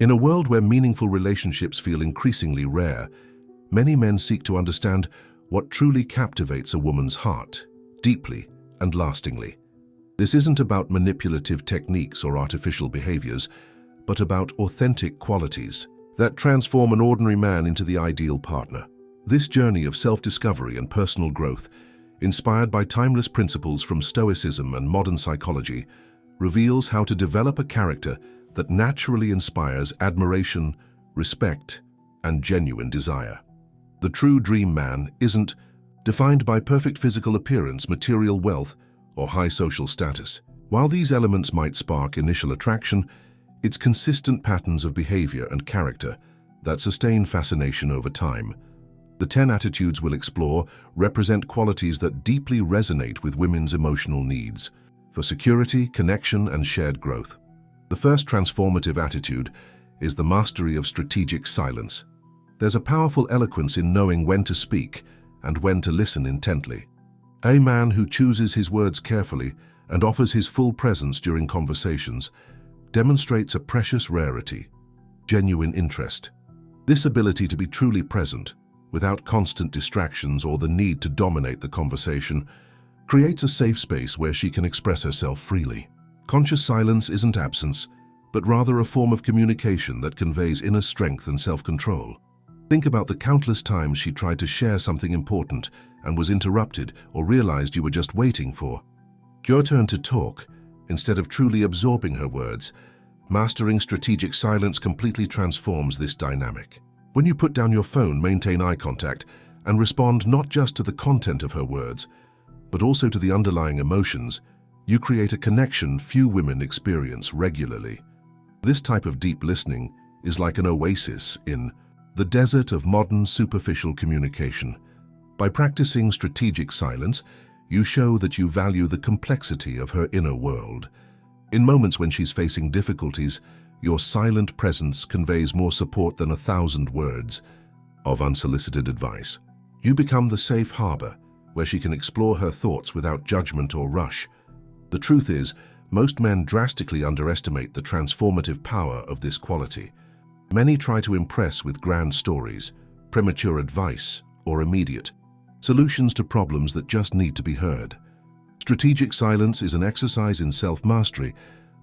In a world where meaningful relationships feel increasingly rare, many men seek to understand what truly captivates a woman's heart, deeply and lastingly. This isn't about manipulative techniques or artificial behaviors, but about authentic qualities that transform an ordinary man into the ideal partner. This journey of self-discovery and personal growth, inspired by timeless principles from Stoicism and modern psychology, reveals how to develop a character that naturally inspires admiration, respect, and genuine desire. The true dream man isn't defined by perfect physical appearance, material wealth, or high social status. While these elements might spark initial attraction, it's consistent patterns of behavior and character that sustain fascination over time. The 10 attitudes we'll explore represent qualities that deeply resonate with women's emotional needs for security, connection, and shared growth. The first transformative attitude is the mastery of strategic silence. There's a powerful eloquence in knowing when to speak and when to listen intently. A man who chooses his words carefully and offers his full presence during conversations demonstrates a precious rarity, genuine interest. This ability to be truly present, without constant distractions or the need to dominate the conversation, creates a safe space where she can express herself freely. Conscious silence isn't absence, but rather a form of communication that conveys inner strength and self-control. Think about the countless times she tried to share something important and was interrupted or realized you were just waiting for your turn to talk. Instead of truly absorbing her words, mastering strategic silence completely transforms this dynamic. When you put down your phone, maintain eye contact and respond not just to the content of her words, but also to the underlying emotions, you create a connection few women experience regularly. This type of deep listening is like an oasis in the desert of modern superficial communication. By practicing strategic silence, you show that you value the complexity of her inner world. In moments when she's facing difficulties, your silent presence conveys more support than 1,000 words of unsolicited advice. You become the safe harbor where she can explore her thoughts without judgment or rush. The truth is, most men drastically underestimate the transformative power of this quality. Many try to impress with grand stories, premature advice, or immediate solutions to problems that just need to be heard. Strategic silence is an exercise in self-mastery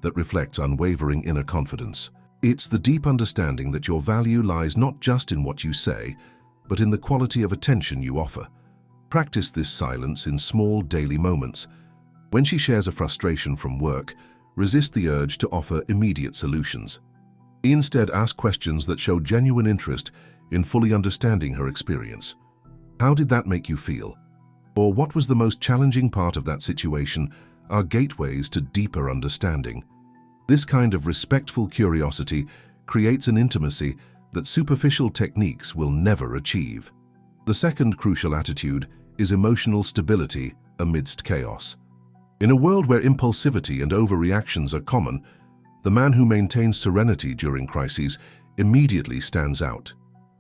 that reflects unwavering inner confidence. It's the deep understanding that your value lies not just in what you say, but in the quality of attention you offer. Practice this silence in small daily moments. When she shares a frustration from work, resist the urge to offer immediate solutions. Instead, ask questions that show genuine interest in fully understanding her experience. How did that make you feel? Or what was the most challenging part of that situation? Are gateways to deeper understanding. This kind of respectful curiosity creates an intimacy that superficial techniques will never achieve. The second crucial attitude is emotional stability amidst chaos. In a world where impulsivity and overreactions are common, the man who maintains serenity during crises immediately stands out.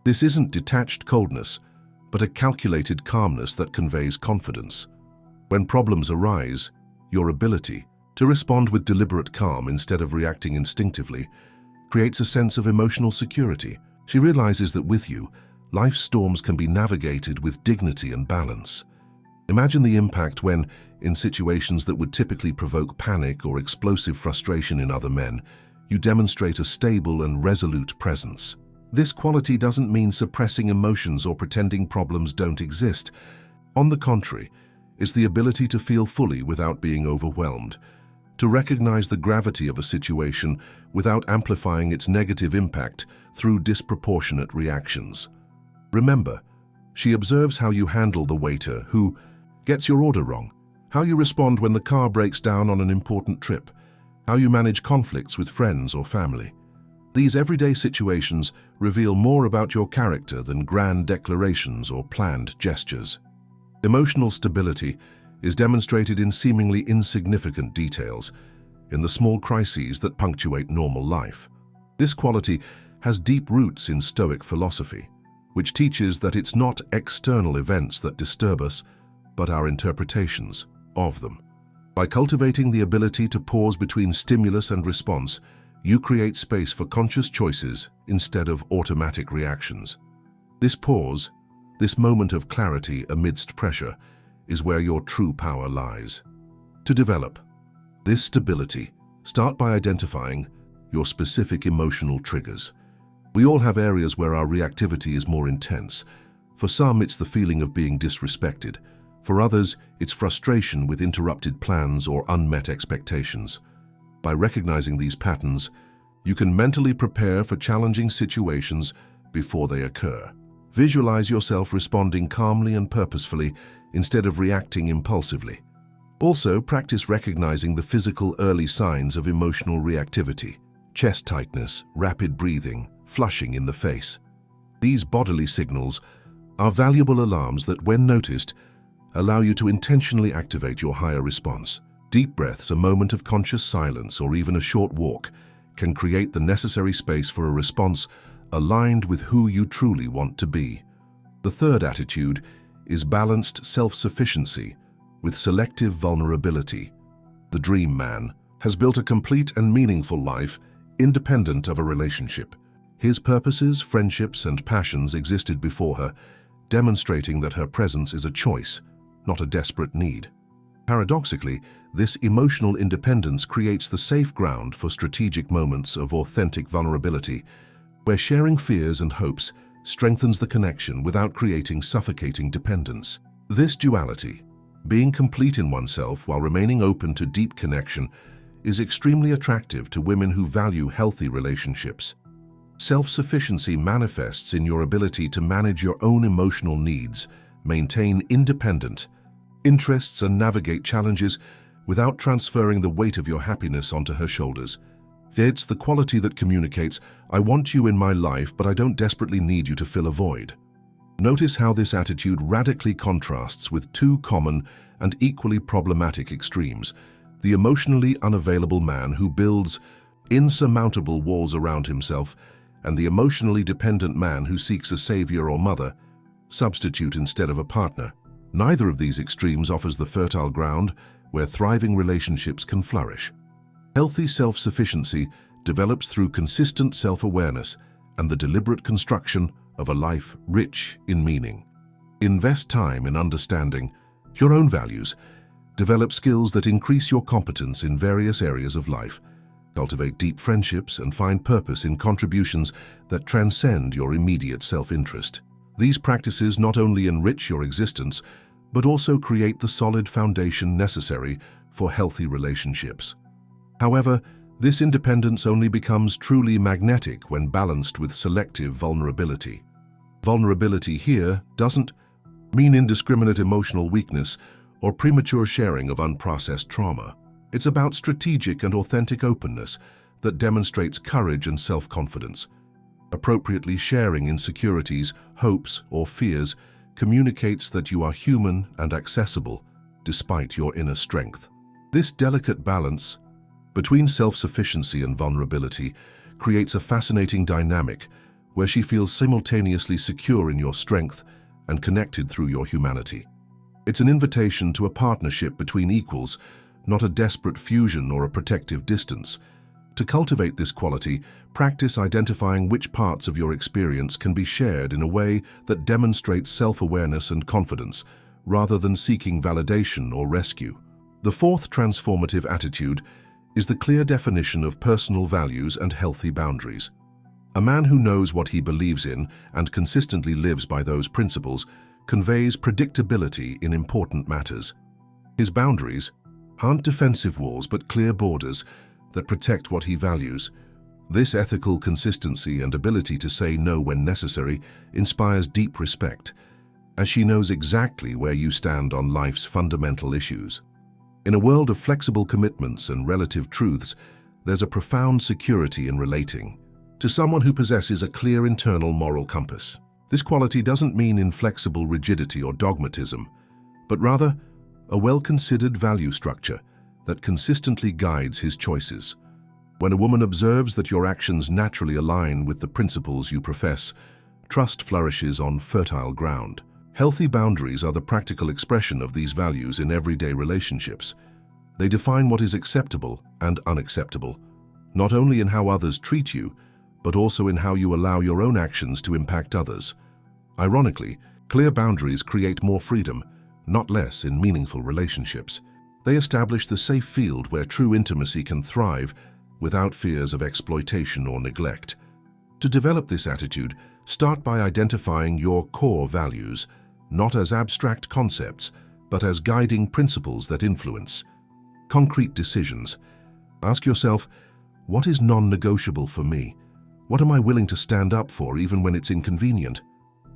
This isn't detached coldness, but a calculated calmness that conveys confidence. When problems arise, your ability to respond with deliberate calm instead of reacting instinctively creates a sense of emotional security. She realizes that with you, life's storms can be navigated with dignity and balance. Imagine the impact when, in situations that would typically provoke panic or explosive frustration in other men, you demonstrate a stable and resolute presence. This quality doesn't mean suppressing emotions or pretending problems don't exist. On the contrary, it's the ability to feel fully without being overwhelmed, to recognize the gravity of a situation without amplifying its negative impact through disproportionate reactions. Remember, she observes how you handle the waiter who gets your order wrong, how you respond when the car breaks down on an important trip, how you manage conflicts with friends or family. These everyday situations reveal more about your character than grand declarations or planned gestures. Emotional stability is demonstrated in seemingly insignificant details, in the small crises that punctuate normal life. This quality has deep roots in Stoic philosophy, which teaches that it's not external events that disturb us, but our interpretations of them. By cultivating the ability to pause between stimulus and response, You create space for conscious choices instead of automatic reactions. This pause, this moment of clarity amidst pressure, is where your true power lies. To develop this stability, start by identifying your specific emotional triggers. We all have areas where our reactivity is more intense. For some, it's the feeling of being disrespected. For others, it's frustration with interrupted plans or unmet expectations. By recognizing these patterns, you can mentally prepare for challenging situations before they occur. Visualize yourself responding calmly and purposefully instead of reacting impulsively. Also, practice recognizing the physical early signs of emotional reactivity: chest tightness, rapid breathing, flushing in the face. These bodily signals are valuable alarms that, when noticed, allow you to intentionally activate your higher response. Deep breaths, a moment of conscious silence, or even a short walk can create the necessary space for a response aligned with who you truly want to be. The third attitude is balanced self-sufficiency with selective vulnerability. The dream man has built a complete and meaningful life independent of a relationship. His purposes, friendships, and passions existed before her, demonstrating that her presence is a choice, not a desperate need. Paradoxically, this emotional independence creates the safe ground for strategic moments of authentic vulnerability, where sharing fears and hopes strengthens the connection without creating suffocating dependence. This duality, being complete in oneself while remaining open to deep connection, is extremely attractive to women who value healthy relationships. Self-sufficiency manifests in your ability to manage your own emotional needs, maintain independent interests, and navigate challenges without transferring the weight of your happiness onto her shoulders. It's the quality that communicates, "I want you in my life, but I don't desperately need you to fill a void." Notice how this attitude radically contrasts with two common and equally problematic extremes: the emotionally unavailable man who builds insurmountable walls around himself, and the emotionally dependent man who seeks a savior or mother, substitute instead of a partner. Neither of these extremes offers the fertile ground where thriving relationships can flourish. Healthy self-sufficiency develops through consistent self-awareness and the deliberate construction of a life rich in meaning. Invest time in understanding your own values. Develop skills that increase your competence in various areas of life. Cultivate deep friendships and find purpose in contributions that transcend your immediate self-interest. These practices not only enrich your existence, but also create the solid foundation necessary for healthy relationships. However, this independence only becomes truly magnetic when balanced with selective vulnerability. Vulnerability here doesn't mean indiscriminate emotional weakness or premature sharing of unprocessed trauma. It's about strategic and authentic openness that demonstrates courage and self-confidence. Appropriately sharing insecurities, hopes, or fears communicates that you are human and accessible despite your inner strength. This delicate balance between self-sufficiency and vulnerability creates a fascinating dynamic where she feels simultaneously secure in your strength and connected through your humanity. It's an invitation to a partnership between equals, not a desperate fusion or a protective distance. To cultivate this quality, practice identifying which parts of your experience can be shared in a way that demonstrates self-awareness and confidence, rather than seeking validation or rescue. The fourth transformative attitude is the clear definition of personal values and healthy boundaries. A man who knows what he believes in and consistently lives by those principles conveys predictability in important matters. His boundaries aren't defensive walls but clear borders that protect what he values. This ethical consistency and ability to say no when necessary inspires deep respect, as she knows exactly where you stand on life's fundamental issues. In a world of flexible commitments and relative truths, there's a profound security in relating to someone who possesses a clear internal moral compass. This quality doesn't mean inflexible rigidity or dogmatism, but rather a well-considered value structure that consistently guides his choices. When a woman observes that your actions naturally align with the principles you profess, trust flourishes on fertile ground. Healthy boundaries are the practical expression of these values in everyday relationships. They define what is acceptable and unacceptable, not only in how others treat you, but also in how you allow your own actions to impact others. Ironically, clear boundaries create more freedom, not less, in meaningful relationships. They establish the safe field where true intimacy can thrive without fears of exploitation or neglect. To develop this attitude, start by identifying your core values, not as abstract concepts, but as guiding principles that influence concrete decisions. Ask yourself, what is non-negotiable for me? What am I willing to stand up for even when it's inconvenient?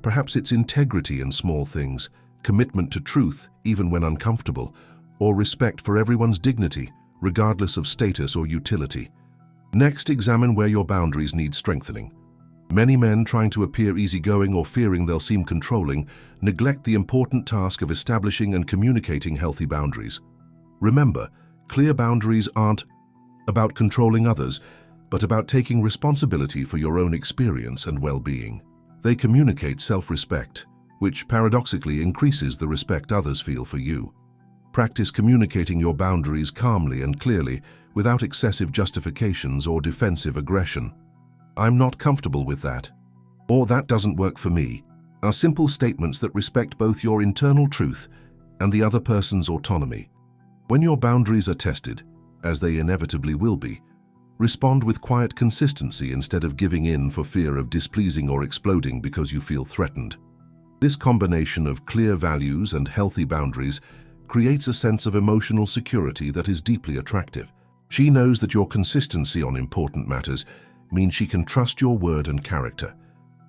Perhaps it's integrity in small things, commitment to truth even when uncomfortable, or respect for everyone's dignity, regardless of status or utility. Next, examine where your boundaries need strengthening. Many men, trying to appear easygoing or fearing they'll seem controlling, neglect the important task of establishing and communicating healthy boundaries. Remember, clear boundaries aren't about controlling others, but about taking responsibility for your own experience and well-being. They communicate self-respect, which paradoxically increases the respect others feel for you. Practice communicating your boundaries calmly and clearly, without excessive justifications or defensive aggression. "I'm not comfortable with that," or "that doesn't work for me," are simple statements that respect both your internal truth and the other person's autonomy. When your boundaries are tested, as they inevitably will be, respond with quiet consistency instead of giving in for fear of displeasing or exploding because you feel threatened. This combination of clear values and healthy boundaries creates a sense of emotional security that is deeply attractive. She knows that your consistency on important matters means she can trust your word and character.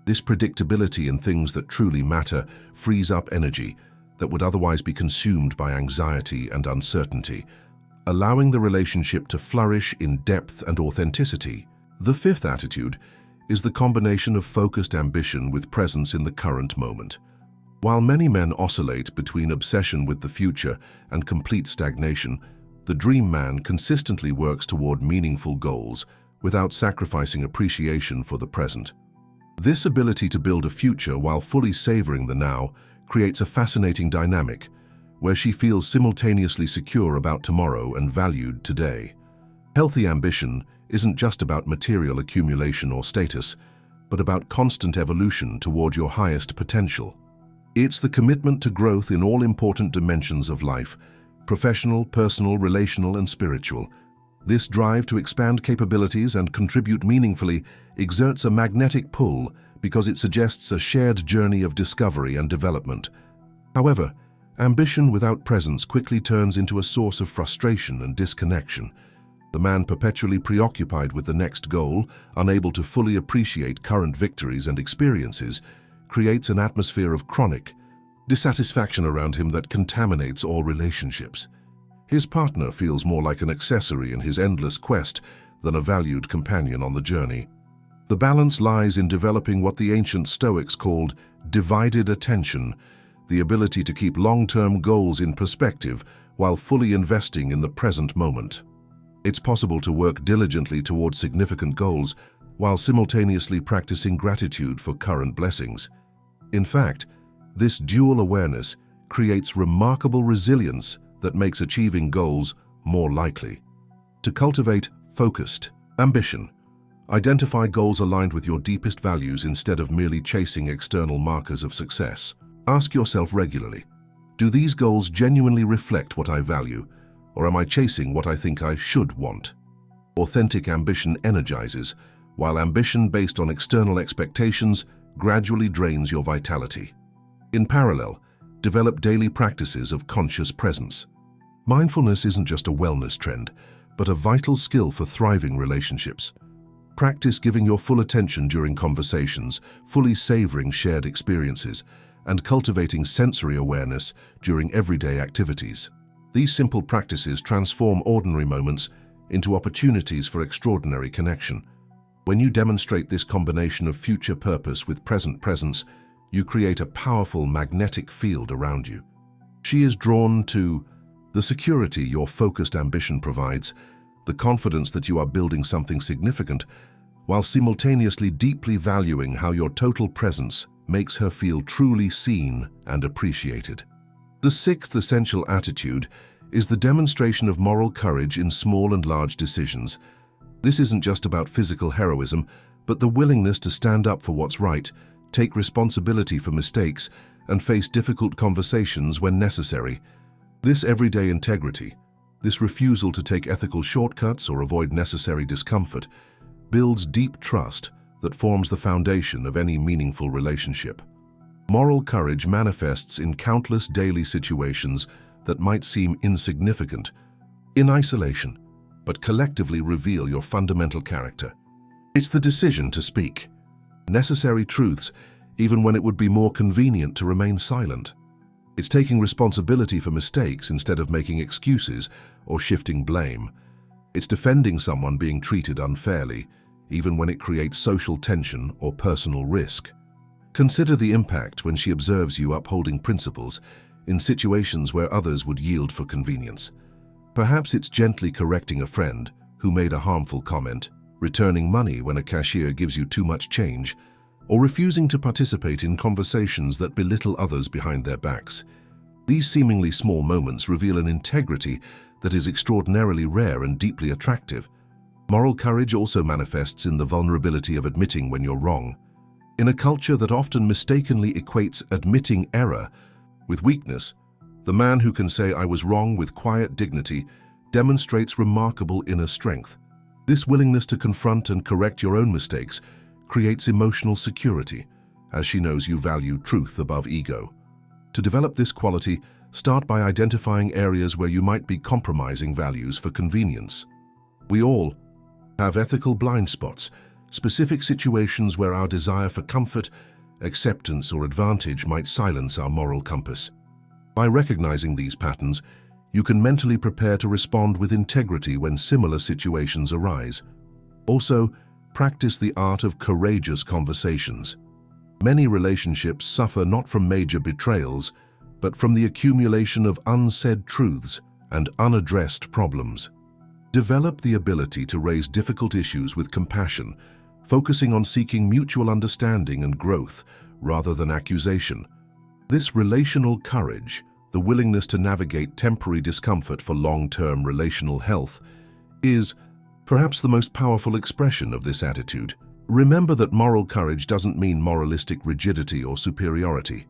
This predictability in things that truly matter frees up energy that would otherwise be consumed by anxiety and uncertainty, allowing the relationship to flourish in depth and authenticity. The fifth attitude is the combination of focused ambition with presence in the current moment. While many men oscillate between obsession with the future and complete stagnation, the dream man consistently works toward meaningful goals without sacrificing appreciation for the present. This ability to build a future while fully savoring the now creates a fascinating dynamic where she feels simultaneously secure about tomorrow and valued today. Healthy ambition isn't just about material accumulation or status, but about constant evolution toward your highest potential. It's the commitment to growth in all important dimensions of life: professional, personal, relational, and spiritual. This drive to expand capabilities and contribute meaningfully exerts a magnetic pull because it suggests a shared journey of discovery and development. However, ambition without presence quickly turns into a source of frustration and disconnection. The man perpetually preoccupied with the next goal, unable to fully appreciate current victories and experiences, creates an atmosphere of chronic dissatisfaction around him that contaminates all relationships. His partner feels more like an accessory in his endless quest than a valued companion on the journey. The balance lies in developing what the ancient Stoics called divided attention, the ability to keep long-term goals in perspective while fully investing in the present moment. It's possible to work diligently towards significant goals while simultaneously practicing gratitude for current blessings. In fact, this dual awareness creates remarkable resilience that makes achieving goals more likely. To cultivate focused ambition, identify goals aligned with your deepest values instead of merely chasing external markers of success. Ask yourself regularly, do these goals genuinely reflect what I value, or am I chasing what I think I should want? Authentic ambition energizes, while ambition based on external expectations gradually drains your vitality. In parallel, develop daily practices of conscious presence. Mindfulness isn't just a wellness trend, but a vital skill for thriving relationships. Practice giving your full attention during conversations, fully savoring shared experiences, and cultivating sensory awareness during everyday activities. These simple practices transform ordinary moments into opportunities for extraordinary connection. When you demonstrate this combination of future purpose with present presence, you create a powerful magnetic field around you. She is drawn to the security your focused ambition provides, the confidence that you are building something significant, while simultaneously deeply valuing how your total presence makes her feel truly seen and appreciated. The sixth essential attitude is the demonstration of moral courage in small and large decisions. This isn't just about physical heroism, but the willingness to stand up for what's right, take responsibility for mistakes, and face difficult conversations when necessary. This everyday integrity, this refusal to take ethical shortcuts or avoid necessary discomfort, builds deep trust that forms the foundation of any meaningful relationship. Moral courage manifests in countless daily situations that might seem insignificant, in isolation, but collectively reveal your fundamental character. It's the decision to speak necessary truths even when it would be more convenient to remain silent. It's taking responsibility for mistakes instead of making excuses or shifting blame. It's defending someone being treated unfairly, even when it creates social tension or personal risk. Consider the impact when she observes you upholding principles in situations where others would yield for convenience. Perhaps it's gently correcting a friend who made a harmful comment, returning money when a cashier gives you too much change, or refusing to participate in conversations that belittle others behind their backs. These seemingly small moments reveal an integrity that is extraordinarily rare and deeply attractive. Moral courage also manifests in the vulnerability of admitting when you're wrong. In a culture that often mistakenly equates admitting error with weakness, the man who can say "I was wrong" with quiet dignity demonstrates remarkable inner strength. This willingness to confront and correct your own mistakes creates emotional security, as she knows you value truth above ego. To develop this quality, start by identifying areas where you might be compromising values for convenience. We all have ethical blind spots, specific situations where our desire for comfort, acceptance, or advantage might silence our moral compass. By recognizing these patterns, you can mentally prepare to respond with integrity when similar situations arise. Also, practice the art of courageous conversations. Many relationships suffer not from major betrayals, but from the accumulation of unsaid truths and unaddressed problems. Develop the ability to raise difficult issues with compassion, focusing on seeking mutual understanding and growth rather than accusation. This relational courage, the willingness to navigate temporary discomfort for long-term relational health, is perhaps the most powerful expression of this attitude. Remember that moral courage doesn't mean moralistic rigidity or superiority.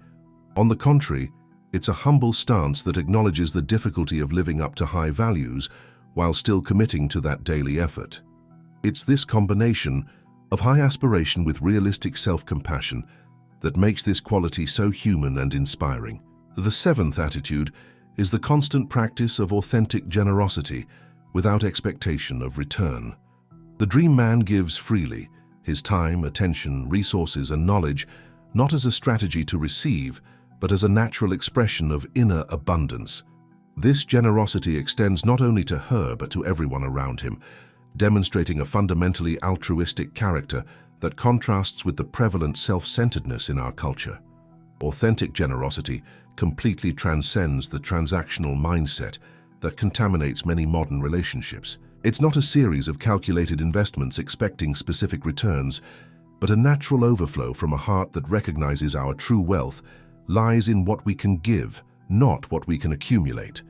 On the contrary, it's a humble stance that acknowledges the difficulty of living up to high values while still committing to that daily effort. It's this combination of high aspiration with realistic self-compassion that makes this quality so human and inspiring. The seventh attitude is the constant practice of authentic generosity without expectation of return. The dream man gives freely, his time, attention, resources, and knowledge, not as a strategy to receive, but as a natural expression of inner abundance. This generosity extends not only to her but to everyone around him, demonstrating a fundamentally altruistic character that contrasts with the prevalent self-centeredness in our culture. Authentic generosity completely transcends the transactional mindset that contaminates many modern relationships. It's not a series of calculated investments expecting specific returns, but a natural overflow from a heart that recognizes our true wealth lies in what we can give, not what we can accumulate.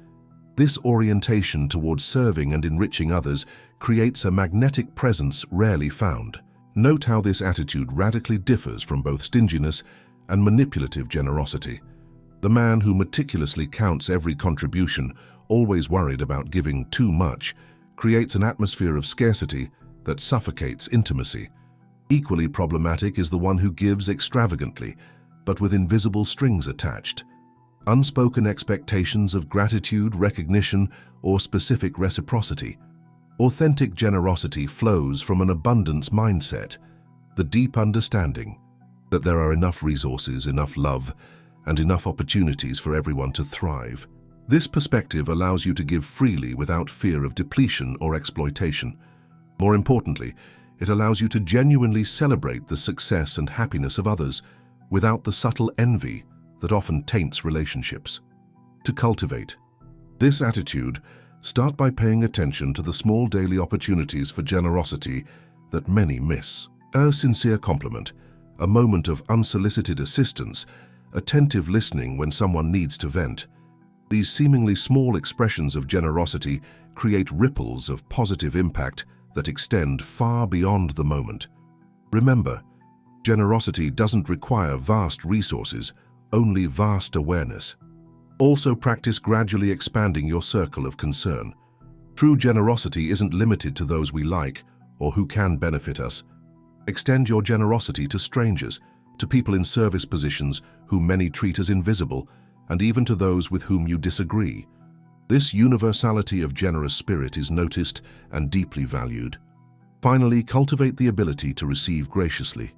This orientation towards serving and enriching others creates a magnetic presence rarely found. Note how this attitude radically differs from both stinginess and manipulative generosity. The man who meticulously counts every contribution, always worried about giving too much, creates an atmosphere of scarcity that suffocates intimacy. Equally problematic is the one who gives extravagantly, but with invisible strings attached. Unspoken expectations of gratitude, recognition, or specific reciprocity. Authentic generosity flows from an abundance mindset, the deep understanding that there are enough resources, enough love, and enough opportunities for everyone to thrive. This perspective allows you to give freely without fear of depletion or exploitation. More importantly, it allows you to genuinely celebrate the success and happiness of others without the subtle envy that often taints relationships. To cultivate this attitude, start by paying attention to the small daily opportunities for generosity that many miss. A sincere compliment, a moment of unsolicited assistance, attentive listening when someone needs to vent. These seemingly small expressions of generosity create ripples of positive impact that extend far beyond the moment. Remember, generosity doesn't require vast resources, only vast awareness. Also practice gradually expanding your circle of concern. True generosity isn't limited to those we like or who can benefit us. Extend your generosity to strangers, to people in service positions whom many treat as invisible, and even to those with whom you disagree. This universality of generous spirit is noticed and deeply valued. Finally, cultivate the ability to receive graciously.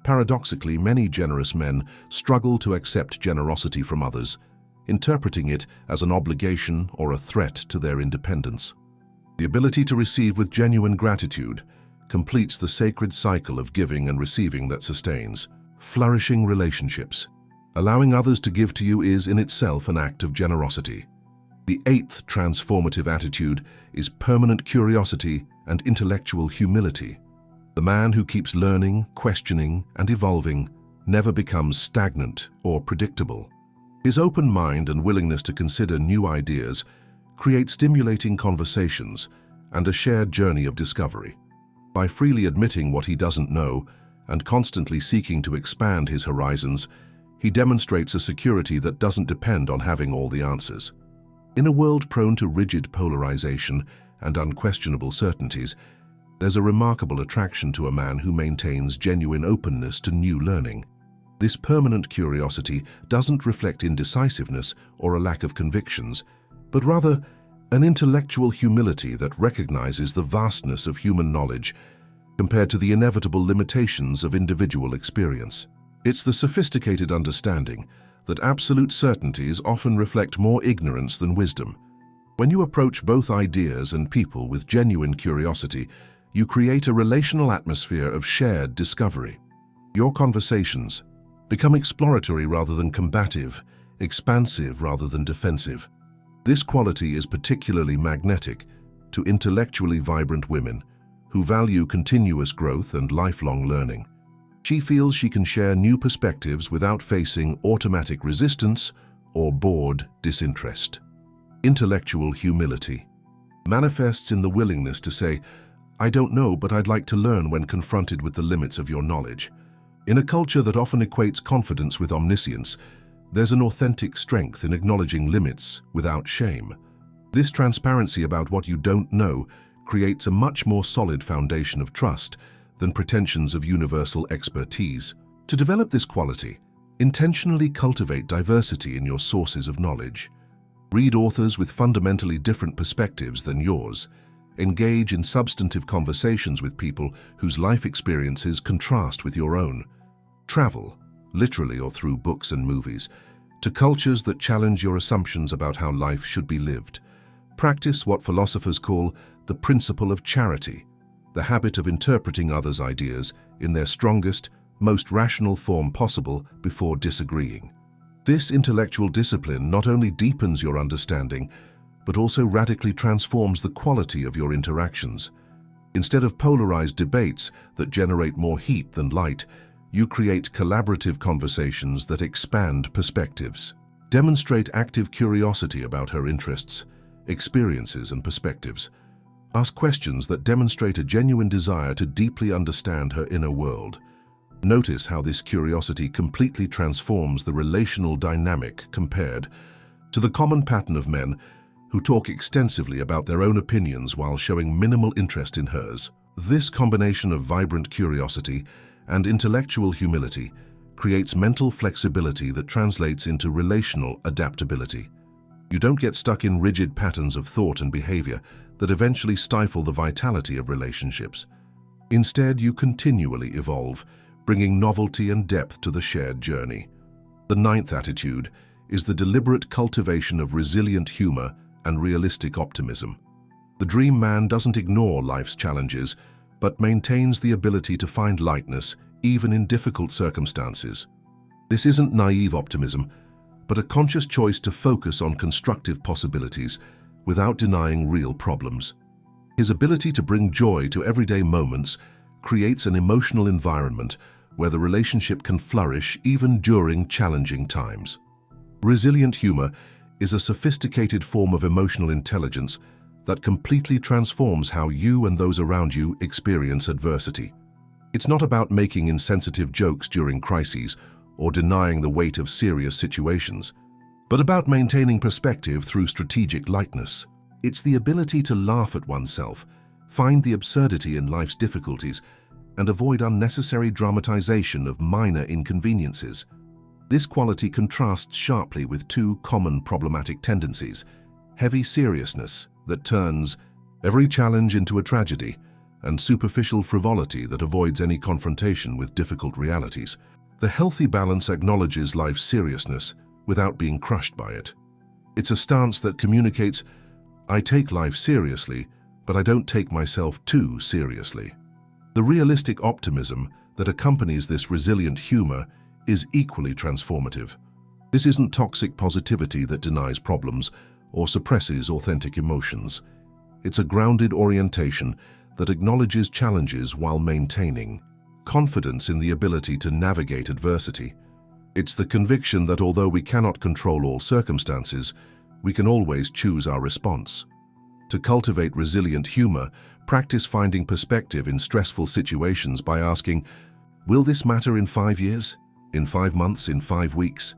Paradoxically, many generous men struggle to accept generosity from others, interpreting it as an obligation or a threat to their independence. The ability to receive with genuine gratitude completes the sacred cycle of giving and receiving that sustains flourishing relationships. Allowing others to give to you is in itself an act of generosity. The eighth transformative attitude is permanent curiosity and intellectual humility. The man who keeps learning, questioning, and evolving never becomes stagnant or predictable. His open mind and willingness to consider new ideas create stimulating conversations and a shared journey of discovery. By freely admitting what he doesn't know and constantly seeking to expand his horizons, he demonstrates a security that doesn't depend on having all the answers. In a world prone to rigid polarization and unquestionable certainties, there's a remarkable attraction to a man who maintains genuine openness to new learning. This permanent curiosity doesn't reflect indecisiveness or a lack of convictions, but rather an intellectual humility that recognizes the vastness of human knowledge compared to the inevitable limitations of individual experience. It's the sophisticated understanding that absolute certainties often reflect more ignorance than wisdom. When you approach both ideas and people with genuine curiosity, you create a relational atmosphere of shared discovery. Your conversations become exploratory rather than combative, expansive rather than defensive. This quality is particularly magnetic to intellectually vibrant women who value continuous growth and lifelong learning. She feels she can share new perspectives without facing automatic resistance or bored disinterest. Intellectual humility manifests in the willingness to say, "I don't know, but I'd like to learn," when confronted with the limits of your knowledge. In a culture that often equates confidence with omniscience, there's an authentic strength in acknowledging limits without shame. This transparency about what you don't know creates a much more solid foundation of trust than pretensions of universal expertise. To develop this quality, intentionally cultivate diversity in your sources of knowledge. Read authors with fundamentally different perspectives than yours. Engage in substantive conversations with people whose life experiences contrast with your own. Travel, literally or through books and movies, to cultures that challenge your assumptions about how life should be lived. Practice what philosophers call the principle of charity, the habit of interpreting others' ideas in their strongest, most rational form possible before disagreeing. This intellectual discipline not only deepens your understanding, but also radically transforms the quality of your interactions. Instead of polarized debates that generate more heat than light, you create collaborative conversations that expand perspectives. Demonstrate active curiosity about her interests, experiences, and perspectives. Ask questions that demonstrate a genuine desire to deeply understand her inner world. Notice how this curiosity completely transforms the relational dynamic compared to the common pattern of men who talk extensively about their own opinions while showing minimal interest in hers. This combination of vibrant curiosity and intellectual humility creates mental flexibility that translates into relational adaptability. You don't get stuck in rigid patterns of thought and behavior that eventually stifle the vitality of relationships. Instead, you continually evolve, bringing novelty and depth to the shared journey. The ninth attitude is the deliberate cultivation of resilient humor and realistic optimism. The dream man doesn't ignore life's challenges, but maintains the ability to find lightness even in difficult circumstances. This isn't naive optimism, but a conscious choice to focus on constructive possibilities without denying real problems. His ability to bring joy to everyday moments creates an emotional environment where the relationship can flourish even during challenging times. Resilient humor is a sophisticated form of emotional intelligence that completely transforms how you and those around you experience adversity. It's not about making insensitive jokes during crises or denying the weight of serious situations, but about maintaining perspective through strategic lightness. It's the ability to laugh at oneself, find the absurdity in life's difficulties, and avoid unnecessary dramatization of minor inconveniences. This quality contrasts sharply with two common problematic tendencies: heavy seriousness that turns every challenge into a tragedy, and superficial frivolity that avoids any confrontation with difficult realities. The healthy balance acknowledges life's seriousness without being crushed by it. It's a stance that communicates, I take life seriously, but I don't take myself too seriously. The realistic optimism that accompanies this resilient humor is equally transformative. This isn't toxic positivity that denies problems or suppresses authentic emotions. It's a grounded orientation that acknowledges challenges while maintaining confidence in the ability to navigate adversity. It's the conviction that although we cannot control all circumstances, we can always choose our response. To cultivate resilient humor, practice finding perspective in stressful situations by asking, will this matter in 5 years? In 5 months? In 5 weeks?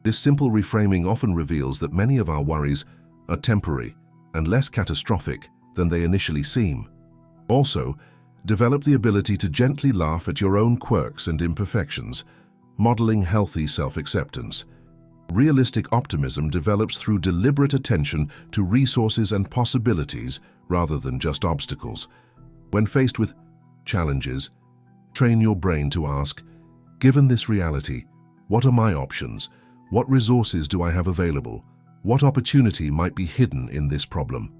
This simple reframing often reveals that many of our worries are temporary and less catastrophic than they initially seem. Also, develop the ability to gently laugh at your own quirks and imperfections, modeling healthy self-acceptance. Realistic optimism develops through deliberate attention to resources and possibilities rather than just obstacles. When faced with challenges, train your brain to ask, given this reality, what are my options? What resources do I have available? What opportunity might be hidden in this problem?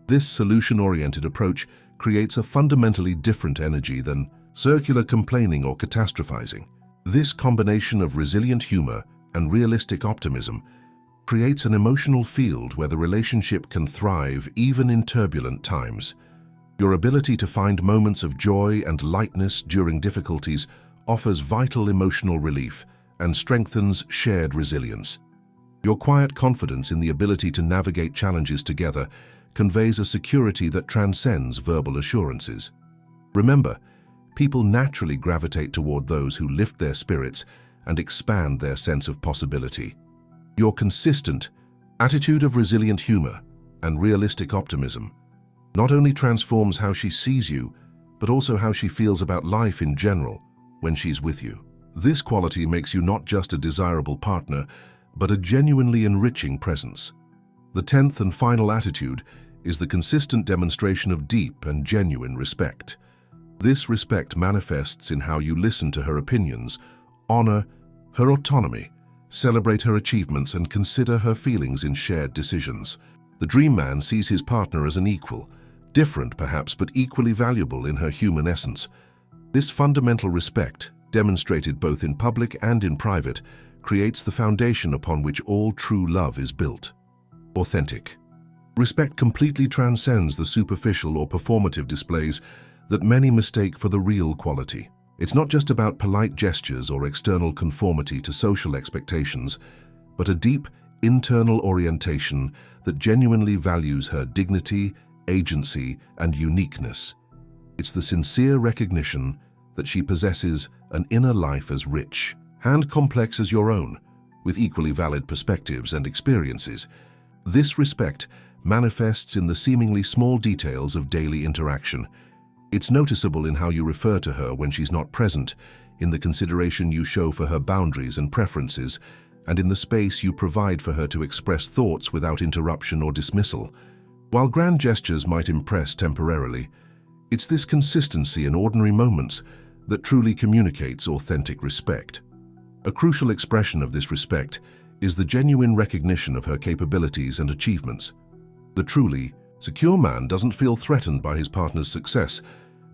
This solution-oriented approach creates a fundamentally different energy than circular complaining or catastrophizing. This combination of resilient humor and realistic optimism creates an emotional field where the relationship can thrive even in turbulent times. Your ability to find moments of joy and lightness during difficulties offers vital emotional relief and strengthens shared resilience. Your quiet confidence in the ability to navigate challenges together conveys a security that transcends verbal assurances. Remember, people naturally gravitate toward those who lift their spirits and expand their sense of possibility. Your consistent attitude of resilient humor and realistic optimism not only transforms how she sees you, but also how she feels about life in general when she's with you. This quality makes you not just a desirable partner, but a genuinely enriching presence. The 10th and final attitude is the consistent demonstration of deep and genuine respect. This respect manifests in how you listen to her opinions, honor her autonomy, celebrate her achievements, and consider her feelings in shared decisions. The dream man sees his partner as an equal, different perhaps, but equally valuable in her human essence. This fundamental respect, demonstrated both in public and in private, creates the foundation upon which all true love is built. Authentic. Respect completely transcends the superficial or performative displays that many mistake for the real quality. It's not just about polite gestures or external conformity to social expectations, but a deep internal orientation that genuinely values her dignity, agency, and uniqueness. It's the sincere recognition that she possesses an inner life as rich and complex as your own, with equally valid perspectives and experiences. This respect manifests in the seemingly small details of daily interaction. It's noticeable in how you refer to her when she's not present, in the consideration you show for her boundaries and preferences, and in the space you provide for her to express thoughts without interruption or dismissal. While grand gestures might impress temporarily, it's this consistency in ordinary moments that truly communicates authentic respect. A crucial expression of this respect is the genuine recognition of her capabilities and achievements. The truly secure man doesn't feel threatened by his partner's success,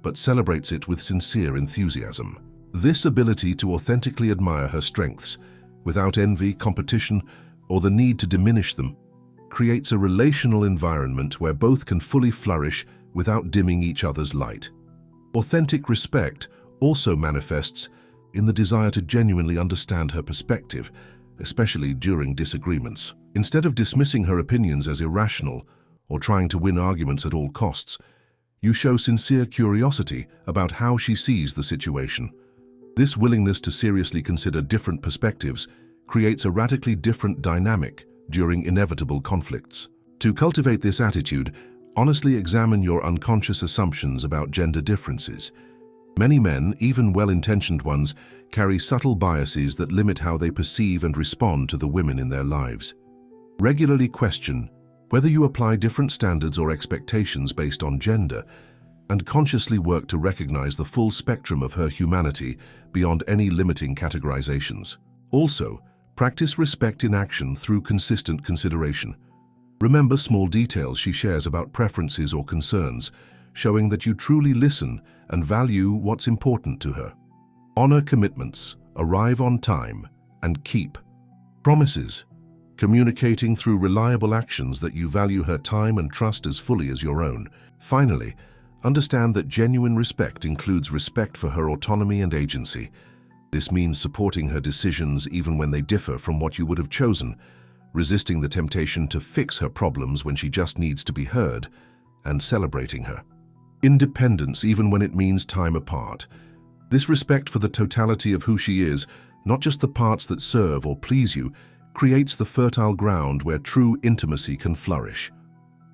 but celebrates it with sincere enthusiasm. This ability to authentically admire her strengths, without envy, competition, or the need to diminish them, creates a relational environment where both can fully flourish without dimming each other's light. Authentic respect also manifests in the desire to genuinely understand her perspective, especially during disagreements. Instead of dismissing her opinions as irrational or trying to win arguments at all costs. You show sincere curiosity about how she sees the situation. This willingness to seriously consider different perspectives creates a radically different dynamic during inevitable conflicts. To cultivate this attitude, honestly examine your unconscious assumptions about gender differences. Many men, even well-intentioned ones, carry subtle biases that limit how they perceive and respond to the women in their lives. Regularly question whether you apply different standards or expectations based on gender, and consciously work to recognize the full spectrum of her humanity beyond any limiting categorizations. Also, practice respect in action through consistent consideration. Remember small details she shares about preferences or concerns, showing that you truly listen and value what's important to her. Honor commitments, arrive on time, and keep promises, communicating through reliable actions that you value her time and trust as fully as your own. Finally, understand that genuine respect includes respect for her autonomy and agency. This means supporting her decisions even when they differ from what you would have chosen, resisting the temptation to fix her problems when she just needs to be heard, and celebrating her independence even when it means time apart. This respect for the totality of who she is, not just the parts that serve or please you, creates the fertile ground where true intimacy can flourish.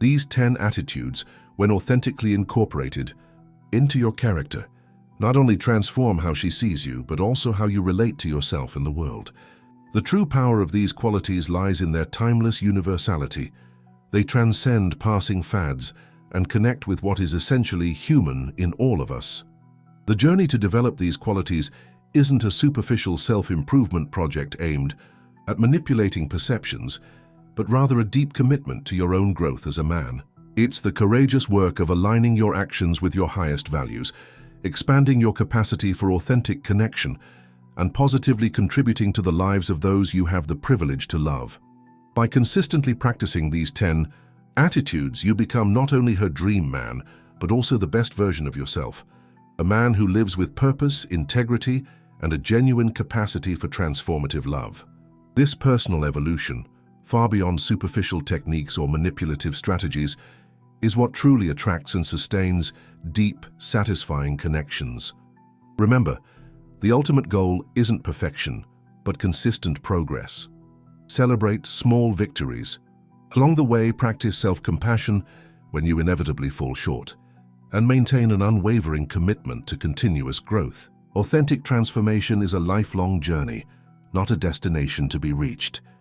These 10 attitudes, when authentically incorporated into your character, not only transform how she sees you, but also how you relate to yourself in the world. The true power of these qualities lies in their timeless universality. They transcend passing fads and connect with what is essentially human in all of us. The journey to develop these qualities isn't a superficial self-improvement project aimed at manipulating perceptions, but rather a deep commitment to your own growth as a man. It's the courageous work of aligning your actions with your highest values, expanding your capacity for authentic connection, and positively contributing to the lives of those you have the privilege to love. By consistently practicing these 10 attitudes, you become not only her dream man, but also the best version of yourself, a man who lives with purpose, integrity, and a genuine capacity for transformative love. This personal evolution, far beyond superficial techniques or manipulative strategies, is what truly attracts and sustains deep, satisfying connections. Remember, the ultimate goal isn't perfection, but consistent progress. Celebrate small victories. Along the way, practice self-compassion when you inevitably fall short, and maintain an unwavering commitment to continuous growth. Authentic transformation is a lifelong journey, not a destination to be reached.